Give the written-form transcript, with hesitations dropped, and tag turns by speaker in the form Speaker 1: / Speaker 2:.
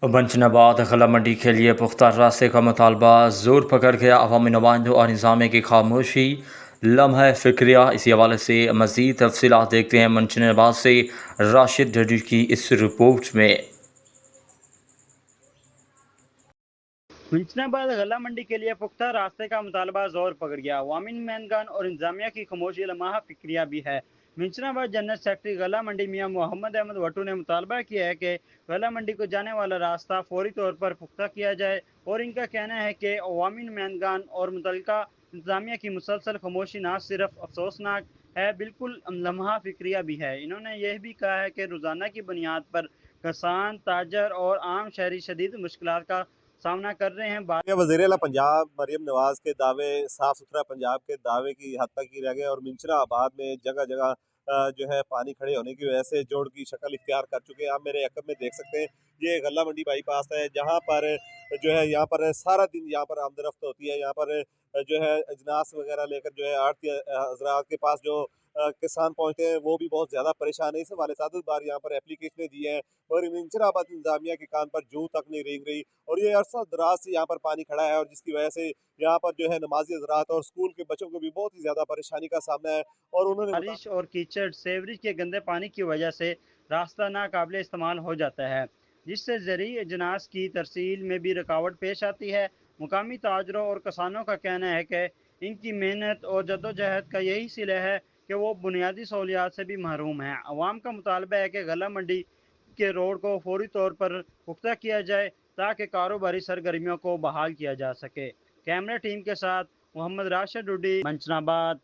Speaker 1: बंचनाबाद खला मंडी के लिए पुख्ता रास्ते का मुतालबा जोर पकड़ गया। अवामी नुमाइंदों और निज़ाम की खामोशी लम्हा फ़िक्रिया। इसी हवाले से मज़ीद तफसीलात देखते हैं बंचनाबाद से राशिद डडी की इस रिपोर्ट में।
Speaker 2: हुस्नाबाद गला मंडी के लिए पुख्ता रास्ते का मुतालबा जोर पकड़ गया। अवामी नुमाइंदगान और इंतजामिया की खामोशी लम्हा फिक्रिया भी है। मिंचनाबाद जनरल सेक्रेटरी गला मंडी मियां मोहम्मद अहमद वटू ने मुतालबा किया है कि गला मंडी को जाने वाला रास्ता फौरी तौर पर पुख्ता किया जाए और इनका कहना है कि अवामी नुमाइंदगान और मुतल्लिका इंतजामिया की मुसलसल खामोशी न सिर्फ अफसोसनाक है बिल्कुल लम्हा फिक्रिया भी है। इन्होंने यह भी कहा है कि रोज़ाना की बुनियाद पर किसान, ताजर और आम शहरी शदीद मुश्किलात का सामना कर रहे हैं।
Speaker 3: वज़ीर आला पंजाब मरियम नवाज के दावे साफ सुथरा पंजाब के दावे की हद तक ही रह गए और मिंचनाबाद में जगह जगह जो है पानी खड़े होने की वजह से जोड़ की शक्ल इख्तियार कर चुके हैं। आप मेरे अकब में देख सकते हैं, ये गला मंडी बाईपास है जहाँ पर जो है यहाँ पर सारा दिन यहाँ पर आमदरफ्त होती है। यहाँ पर जो है अजनास वगैरह लेकर जो है आड़ती हजरात के पास जो किसान पहुँचते हैं वो भी बहुत ज़्यादा परेशान है। इस हवाले से आदत बार यहाँ पर एप्लीकेशनें दी हैं और मिंचनाबाद इंतजामिया के कान पर जूं तक नहीं रेंग रही और ये अरसा दराज से यहाँ पर पानी खड़ा है और जिसकी वजह से यहाँ पर जो है नमाजी हजरात और स्कूल के बच्चों को भी बहुत ही ज़्यादा परेशानी का सामना है। और उन्होंने
Speaker 2: बारिश और कीचड़ सेवरेज के गंदे पानी की वजह से रास्ता नाकाबिले इस्तेमाल हो जाता है, जिससे ज़रूरी अजनास की तरसील में भी रुकावट पेश आती है। मुकामी ताजरों और किसानों का कहना है कि इनकी मेहनत और जद्दोजहद का यही सिला है कि वो बुनियादी सहूलियात से भी महरूम हैं। अवाम का मुतालबा है कि गला मंडी के रोड को फौरी तौर पर पुख्ता किया जाए ताकि कारोबारी सरगर्मियों को बहाल किया जा सके। कैमरा टीम के साथ मोहम्मद राशिद डुडी, मंचनाबाद।